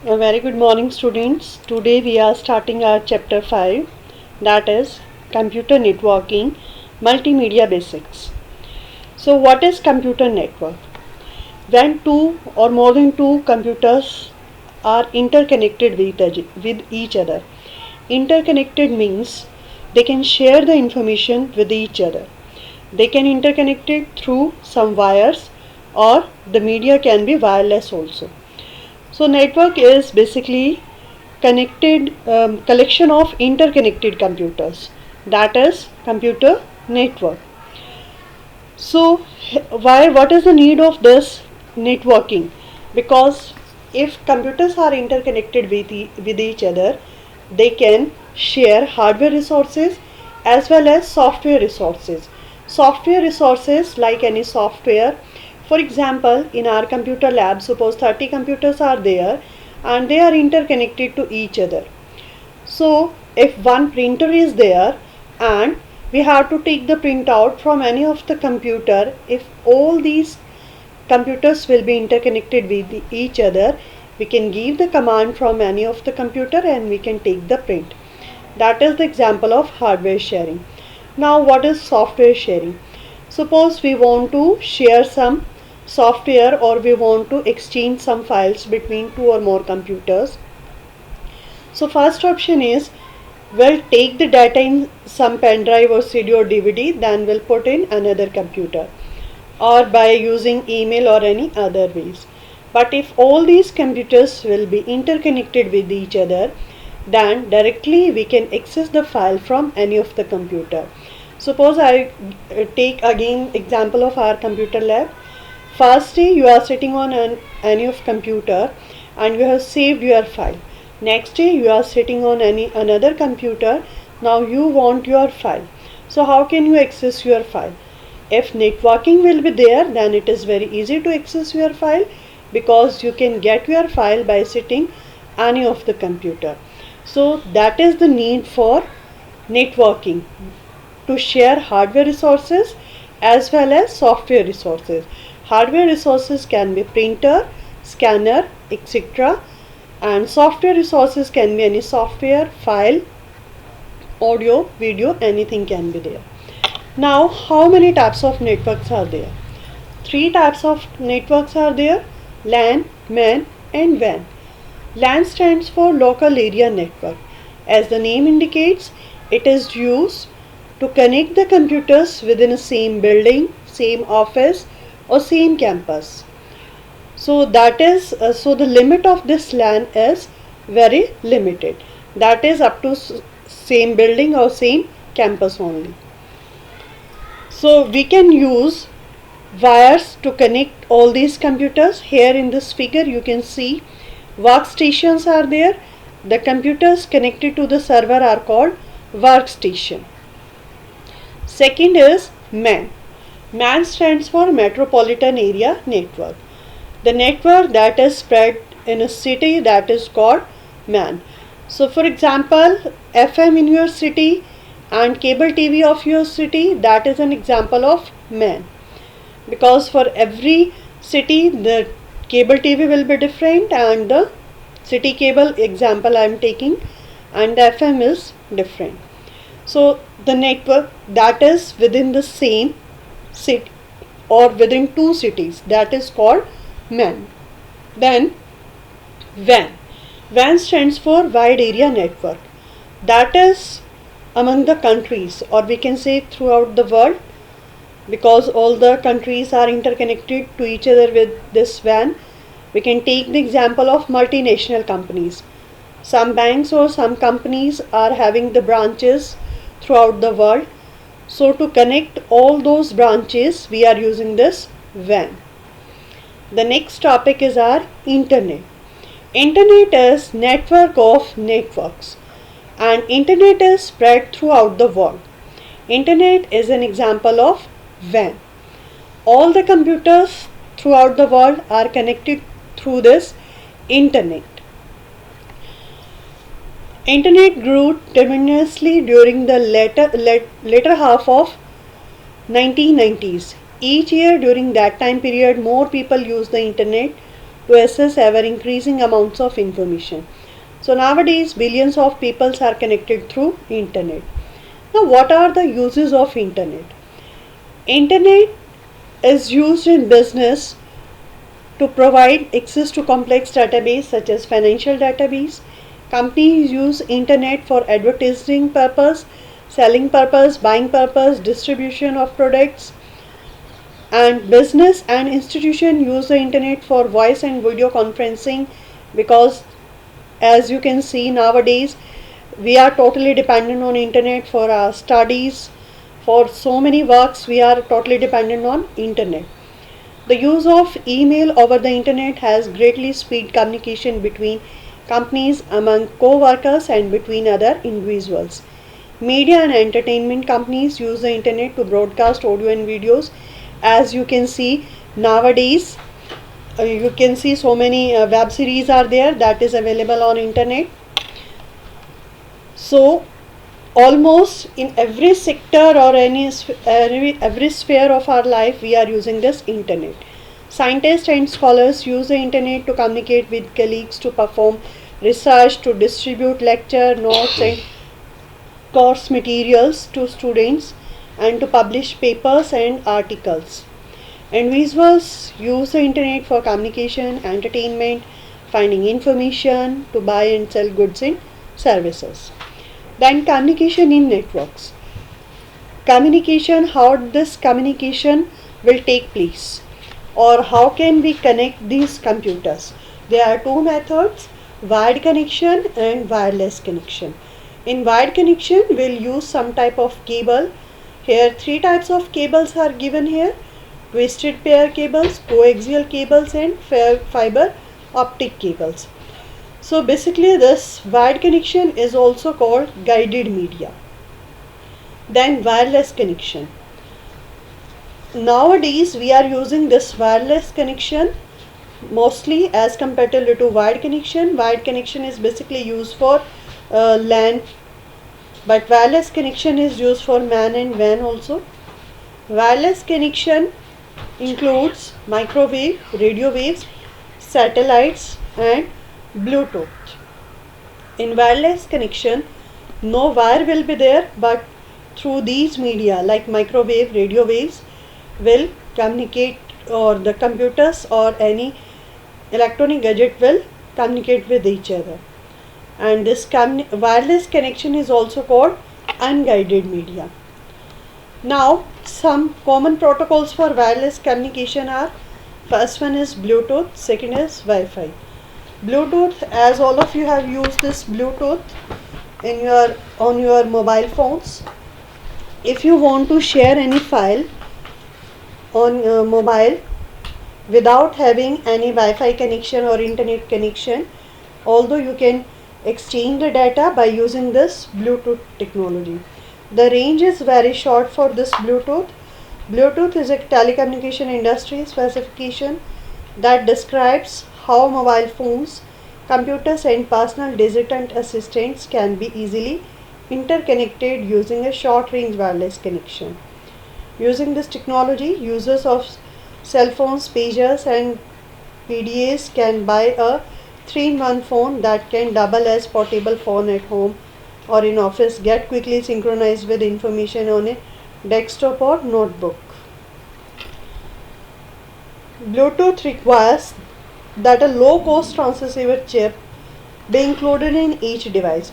A very good morning, students. Today we are starting our chapter 5, that is computer networking multimedia basics. So what is computer network? When two or more than two computers are interconnected with each other. Interconnected means they can share the information with each other. They can interconnect it through some wires, or the media can be wireless also. So network is basically connected collection of interconnected computers. That is computer network. So why? What is the need of this networking? Because if computers are interconnected with each other, they can share hardware resources as well as software resources. Software resources like any software. For example, in our computer lab, suppose 30 computers are there and they are interconnected to each other. So if one printer is there and we have to take the printout from any of the computer, if all these computers will be interconnected with each other, we can give the command from any of the computer and we can take the print. That is the example of hardware sharing. Now what is software sharing? Suppose we want to share some software or we want to exchange some files between two or more computers. So first option is we'll take the data in some pen drive or CD or DVD, then we'll put in another computer, or by using email or any other ways. But if all these computers will be interconnected with each other, then directly we can access the file from any of the computer. Suppose I take again example of our computer lab. First day you are sitting on any of computer and you have saved your file. Next day you are sitting on another computer. Now you want your file. So how can you access your file? If networking will be there, then it is very easy to access your file, because you can get your file by sitting any of the computer. So that is the need for networking, to share hardware resources as well as software resources. Hardware resources can be printer, scanner, etc. and software resources can be any software, file, audio, video, anything can be there. Now how many types of networks are there? Three types of networks are there: LAN, MAN and WAN. LAN stands for local area network. As the name indicates, it is used to connect the computers within the same building, same office or same campus. So that is so the limit of this LAN is very limited. That is up to same building or same campus only. So we can use wires to connect all these computers. Here in this figure you can see workstations are there. The computers connected to the server are called workstation. Second is MAN. MAN stands for Metropolitan Area Network. The network that is spread in a city, that is called MAN. So for example, FM in your city and cable TV of your city, that is an example of MAN. Because for every city the cable TV will be different, and the city cable example I am taking, and the FM is different. So the network that is within the same city or within two cities, that is called MAN. Then WAN. WAN stands for Wide Area Network. That is among the countries, or we can say throughout the world, because all the countries are interconnected to each other with this WAN. We can take the example of multinational companies. Some banks or some companies are having the branches throughout the world. So to connect all those branches, we are using this WAN. The next topic is our internet. Internet is network of networks, and internet is spread throughout the world. Internet is an example of WAN. All the computers throughout the world are connected through this internet. Internet grew tremendously during the later half of 1990s. Each year during that time period, more people use the internet to access ever increasing amounts of information. So nowadays billions of people are connected through internet. Now what are the uses of internet? Internet is used in business to provide access to complex database such as financial database. Companies use internet for advertising purpose, selling purpose, buying purpose, distribution of products, and business and institution use the internet for voice and video conferencing, because as you can see nowadays we are totally dependent on internet for our studies, for so many works we are totally dependent on internet. The use of email over the internet has greatly speed communication between companies, among co-workers, and between other individuals. Media and entertainment companies use the internet to broadcast audio and videos. As you can see nowadays, you can see so many web series are there that is available on internet. So almost in every sector or every sphere of our life we are using this internet. Scientists and scholars use the internet to communicate with colleagues, to perform research, to distribute lecture notes and course materials to students, and to publish papers and articles. Individuals use the internet for communication, entertainment, finding information, to buy and sell goods and services. Then communication in networks. Communication, how this communication will take place, or how can we connect these computers? There are two methods, wired connection and wireless connection. In wired connection we'll use some type of cable. Here three types of cables are given here: twisted pair cables, coaxial cables, and fiber optic cables. So basically this wired connection is also called guided media. Then wireless connection. Nowadays we are using this wireless connection mostly as compared to wired connection. Wired connection is basically used for LAN, but wireless connection is used for MAN and WAN also. Wireless connection includes microwave, radio waves, satellites, and Bluetooth. In wireless connection, no wire will be there, but through these media like microwave, radio waves will communicate, or the computers or any electronic gadget will communicate with each other. And this wireless connection is also called unguided media. Now some common protocols for wireless communication are: first one is Bluetooth, second is Wi-Fi. Bluetooth, as all of you have used this Bluetooth on your mobile phones. If you want to share any file on your mobile without having any Wi-Fi connection or internet connection, although you can exchange the data by using this Bluetooth technology. The range is very short for this Bluetooth. Bluetooth is a telecommunication industry specification that describes how mobile phones, computers, and personal digital assistants can be easily interconnected using a short-range wireless connection. Using this technology, users of cell phones, pagers, and PDAs can buy a 3-in-1 phone that can double as portable phone at home or in office, get quickly synchronized with information on a desktop or notebook. Bluetooth requires that a low-cost transceiver chip be included in each device.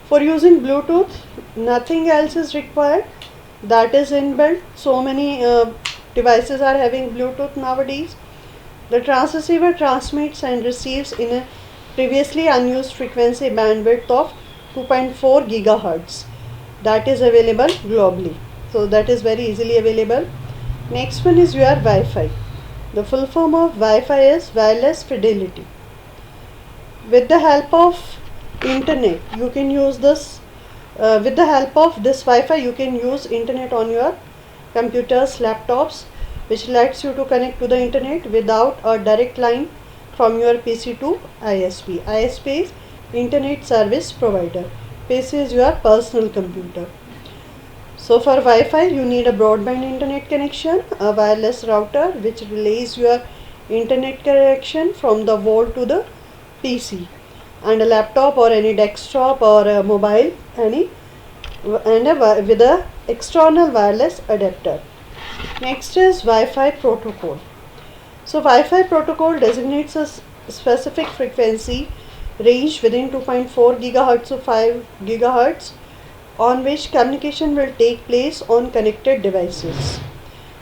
For using Bluetooth, nothing else is required. That is inbuilt. So many devices are having Bluetooth nowadays. The transceiver transmits and receives in a previously unused frequency bandwidth of 2.4 gigahertz that is available globally. So that is very easily available. Next one is your Wi-Fi. The full form of Wi-Fi is wireless fidelity. With the help of internet, you can use this. With the help of this Wi-Fi, you can use internet on your computers, laptops, which lets you to connect to the internet without a direct line from your PC to ISP. ISP is Internet Service Provider. PC is your personal computer. So for Wi-Fi, you need a broadband internet connection, a wireless router which relays your internet connection from the wall to the PC, and a laptop or any desktop or a mobile with a external wireless adapter. Next is Wi-Fi protocol. So Wi-Fi protocol designates a specific frequency range within 2.4 GHz to 5 GHz on which communication will take place on connected devices.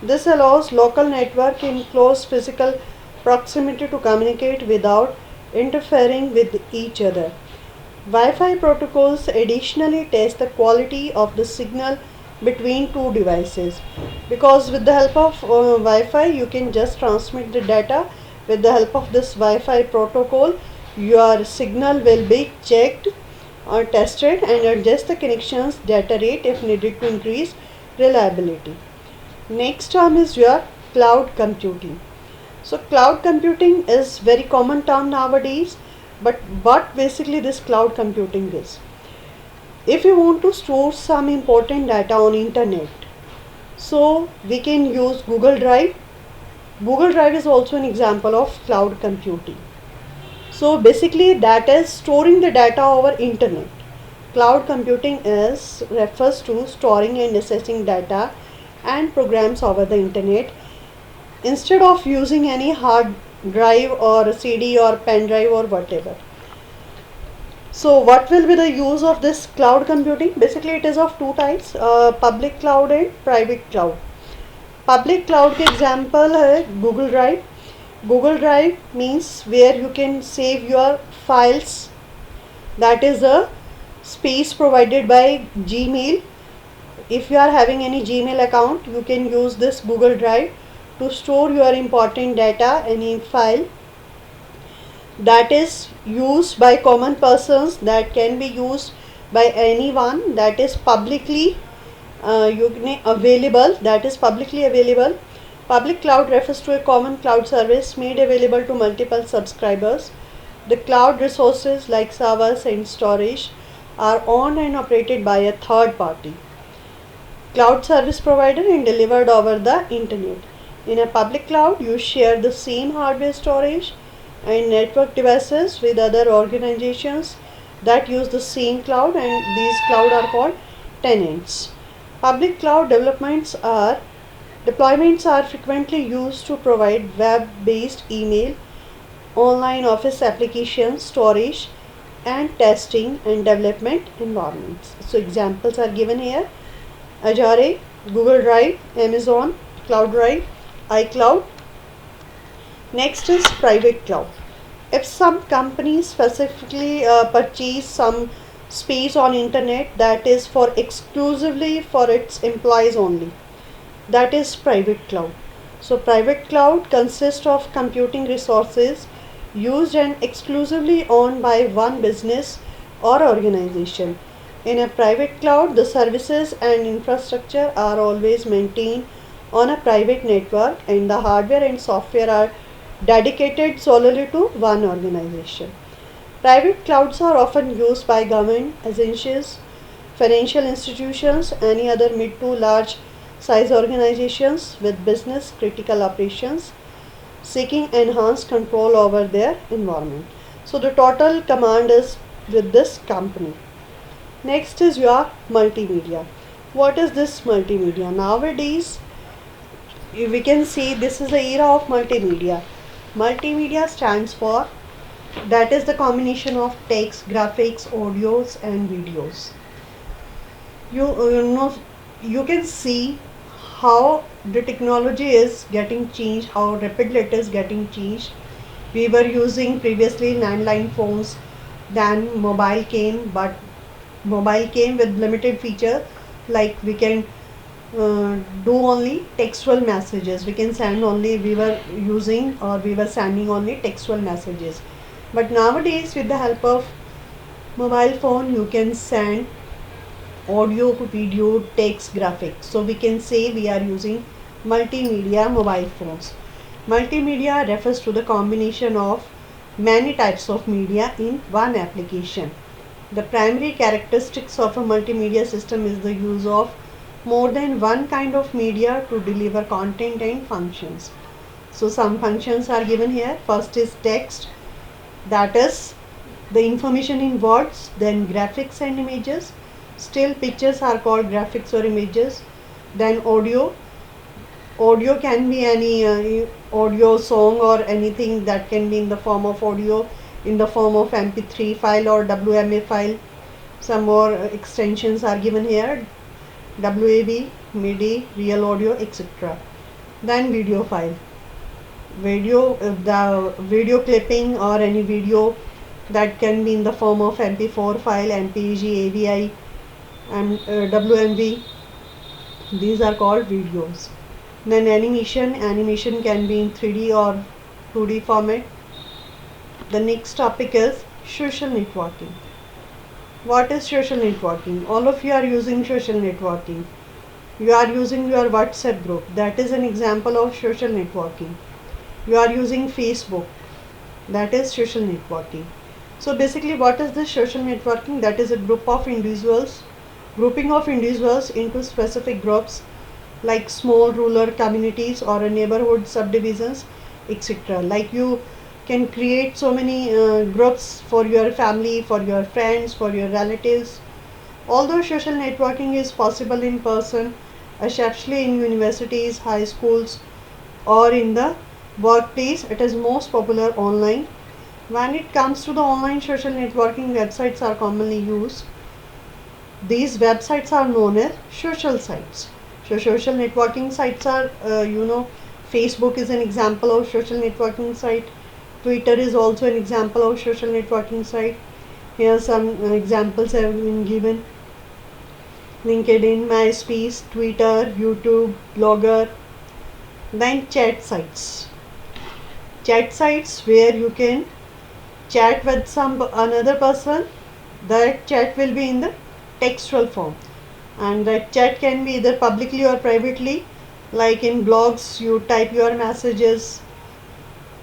This allows local network in close physical proximity to communicate without interfering with each other. Wi-Fi protocols additionally test the quality of the signal between two devices, because with the help of Wi-Fi you can just transmit the data. With the help of this Wi-Fi protocol, your signal will be checked or tested and adjust the connection's data rate if needed to increase reliability. Next term is your cloud computing. So cloud computing is very common term nowadays, but what basically this cloud computing is. If you want to store some important data on internet, so we can use Google Drive. Google Drive is also an example of cloud computing. So basically that is storing the data over internet. Cloud computing refers to storing and accessing data and programs over the internet instead of using any hard drive or CD or pen drive or whatever. So what will be the use of this cloud computing? Basically it is of two types, public cloud and private cloud. Public cloud के example है Google Drive. Google Drive means where you can save your files. That is a space provided by Gmail. If you are having any Gmail account, you can use this Google Drive to store your important data, any file that is used by common persons, that can be used by anyone, that is publicly available, that is publicly available. Public cloud refers to a common cloud service made available to multiple subscribers. The cloud resources like servers and storage are owned and operated by a third party cloud service provider and delivered over the internet. In a public cloud, you share the same hardware, storage and network devices with other organizations that use the same cloud, and these cloud are called tenants. Public cloud deployments are frequently used to provide web-based email, online office applications, storage and testing and development environments. So examples are given here: Azure, Google Drive, Amazon Cloud Drive, iCloud. Next is private cloud. If some companies specifically purchase some space on internet that is for exclusively for its employees only, that is private cloud. So private cloud consists of computing resources used and exclusively owned by one business or organization. In a private cloud, the services and infrastructure are always maintained on a private network, and the hardware and software are dedicated solely to one organization. Private clouds are often used by government agencies, financial institutions, any other mid to large size organizations with business critical operations seeking enhanced control over their environment. So the total command is with this company. Next is your multimedia. What is this multimedia? Nowadays we can see this is the era of multimedia. Multimedia stands for, that is the combination of text, graphics, audios and videos. You can see how the technology is getting changed, how rapidly it is getting changed. We were using previously landline phones, then mobile came, but mobile came with limited feature, like we can do only textual messages. We can send only, we were sending only textual messages. But nowadays with the help of mobile phone you can send audio, video, text, graphics. So we can say we are using multimedia mobile phones. Multimedia refers to the combination of many types of media in one application. The primary characteristics of a multimedia system is the use of more than one kind of media to deliver content and functions. So some functions are given here. First is text, that is the information in words, then graphics and images. Still pictures are called graphics or images. Then audio. Audio can be any audio song or anything that can be in the form of audio, in the form of MP3 file or WMA file. Some more extensions are given here: WAV, MIDI, real audio, etc. Then video file. The video clipping or any video that can be in the form of MP4 file, MPEG, AVI, and WMV. These are called videos. Then animation can be in 3D or 2D format. The next topic is social networking. What is social networking? All of you are using social networking. You are using your WhatsApp group. That is an example of social networking. You are using Facebook. That is social networking. So basically, what is this social networking? That is a grouping of individuals into specific groups, like small rural communities or neighborhood subdivisions, etc. Like you can create so many groups for your family, for your friends, for your relatives. Although social networking is possible in person, especially in universities, high schools, or in the workplace, it is most popular online. When it comes to the online social networking, websites are commonly used. These websites are known as social sites. So social networking sites are, Facebook is an example of social networking site. Twitter is also an example of social networking site. Here some examples have been given: LinkedIn, MySpace, Twitter, YouTube, Blogger. Then chat sites. Chat sites where you can chat with some another person. That chat will be in the textual form, and that chat can be either publicly or privately. Like in blogs, you type your messages.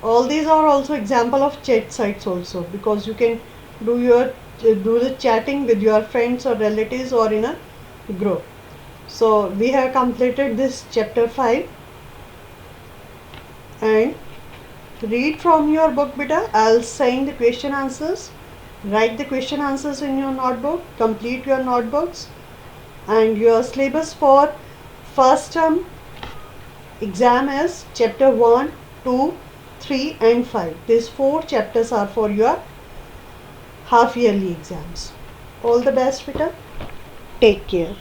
All these are also example of chat sites also, because you can do the chatting with your friends or relatives or in a group. So we have completed this chapter 5, and read from your book, beta. I'll send the question answers. Write the question answers in your notebook. Complete your notebooks. And your syllabus for first term exam is chapter 1, 2, 3 and 5. These 4 chapters are for your half yearly exams. All the best, beta. Take care.